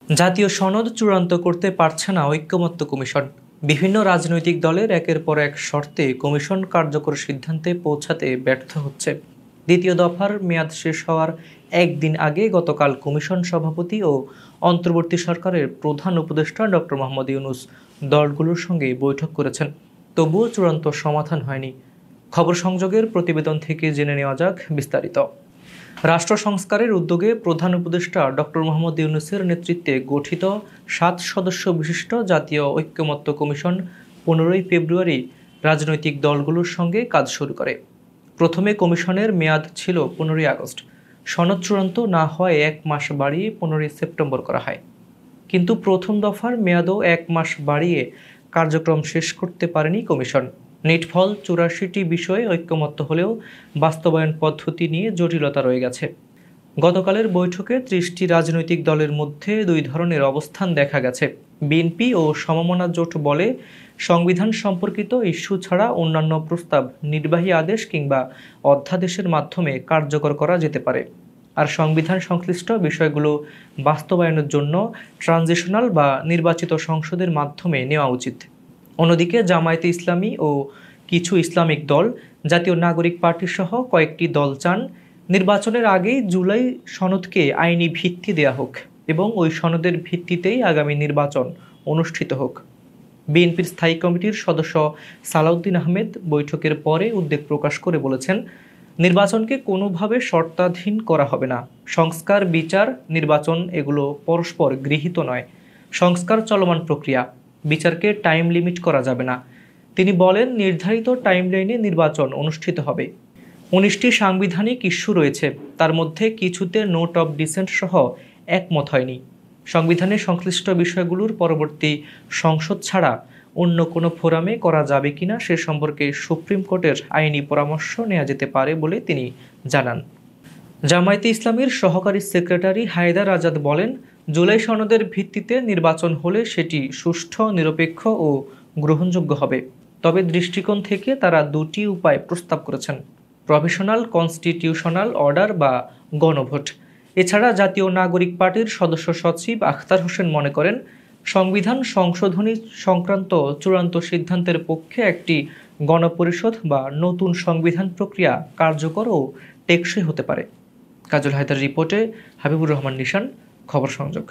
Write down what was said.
জাতীয় সনদ চূড়ান্ত করতে পারছে না ঐকমত্য কমিশন। বিভিন্ন রাজনৈতিক দলের একের পর এক শর্তে কমিশন কার্যকর সিদ্ধান্তে পৌঁছাতে ব্যর্থ হচ্ছে। দ্বিতীয় দফার মেয়াদ শেষ হওয়ার একদিন আগে গতকাল কমিশন সভাপতি ও অন্তর্বর্তী সরকারের প্রধান উপদেষ্টা ডক্টর মোহাম্মদ ইউনূস দলগুলোর সঙ্গে বৈঠক করেছেন। তবুও চূড়ান্ত সমাধান হয়নি। খবর সংযোগের প্রতিবেদন থেকে জেনে নেওয়া যাক বিস্তারিত। রাষ্ট্র সংস্কারের উদ্যোগে প্রধান উপদেষ্টা ডক্টর মোহাম্মদ ইউনূসের নেতৃত্বে গঠিত ৭ সদস্য বিশিষ্ট জাতীয় ঐকমত্য কমিশন ১৫ই ফেব্রুয়ারি রাজনৈতিক দলগুলোর সঙ্গে কাজ শুরু করে। প্রথমে কমিশনের মেয়াদ ছিল ১৫ই আগস্ট। সনদ চূড়ান্ত না হওয়ায় ১ মাস বাড়িয়ে ১৫ই সেপ্টেম্বর করা হয়। কিন্তু প্রথম দফার মেয়াদও ১ মাস বাড়িয়ে কার্যক্রম শেষ করতে পারেনি কমিশন। নিটফল ৮৪টি বিষয়ে ঐকমত্য হলেও বাস্তবায়ন পদ্ধতি নিয়ে জটিলতা রয়ে গেছে। গতকালের বৈঠকে ৩০টি রাজনৈতিক দলের মধ্যে দুই ধরনের অবস্থান দেখা গেছে। বিএনপি ও সমমনা জোট বলে সংবিধান সম্পর্কিত ইস্যু ছাড়া অন্যান্য প্রস্তাব নির্বাহী আদেশ কিংবা অধ্যাদেশের মাধ্যমে কার্যকর করা যেতে পারে। আর সংবিধান সংশ্লিষ্ট বিষয়গুলো বাস্তবায়নের জন্য ট্রানজিশনাল বা নির্বাচিত সংসদের মাধ্যমে নেওয়া উচিত। অন্যদিকে জামায়াতে ইসলামী ও কিছু ইসলামিক দল, জাতীয় নাগরিক পার্টি সহ কয়েকটি দল চান নির্বাচনের আগেই জুলাই সনদকে আইনি ভিত্তি দেয়া হোক এবং ওই সনদের ভিত্তিতেই আগামী নির্বাচন অনুষ্ঠিত হোক। বিএনপির স্থায়ী কমিটির সদস্য সালাউদ্দিন আহমেদ বৈঠকের পরে উদ্বেগ প্রকাশ করে বলেছেন, নির্বাচনকে কোনোভাবে শর্তাধীন করা হবে না। সংস্কার, বিচার, নির্বাচন এগুলো পরস্পর গৃহীত নয়। সংস্কার চলমান প্রক্রিয়া, বিচারকে টাইম লিমিট করা যাবে না। তিনি বলেন, নির্ধারিত টাইমলাইনে নির্বাচন অনুষ্ঠিত হবে। ১৯টি সাংবিধানিক ইস্যু রয়েছে, তার মধ্যে কিছুতে নোট অব ডিসেন্ট সহ একমত হয়নি। সংবিধানের সংশ্লিষ্ট বিষয়গুলোর পরবর্তী সংসদ ছাড়া অন্য কোনো ফোরামে করা যাবে কিনা সে সম্পর্কে সুপ্রিম কোর্টের আইনি পরামর্শ নেওয়া যেতে পারে বলে তিনি জানান। জামায়াতে ইসলামীর সহকারী সেক্রেটারি হায়দার আজাদ বলেন, জুলাই সনদের ভিত্তিতে নির্বাচন হলে সেটি সুষ্ঠু, নিরপেক্ষ ও গ্রহণযোগ্য হবে। তবে দৃষ্টিকোণ থেকে তারা দুটি উপায় প্রস্তাব করেছেন: প্রভিশনাল কনস্টিটিউশনাল অর্ডার বা গণভোট। এছাড়া জাতীয় নাগরিক পার্টির সদস্য সচিব আখতার হোসেন মনে করেন, সংবিধান সংশোধনী সংক্রান্ত চূড়ান্ত সিদ্ধান্তের পক্ষে একটি গণপরিষদ বা নতুন সংবিধান প্রক্রিয়া কার্যকর ও টেকসই হতে পারে। কাজল হায়দার রিপোর্টে হাবিবুর রহমান নিশান, খবর সংযোগ।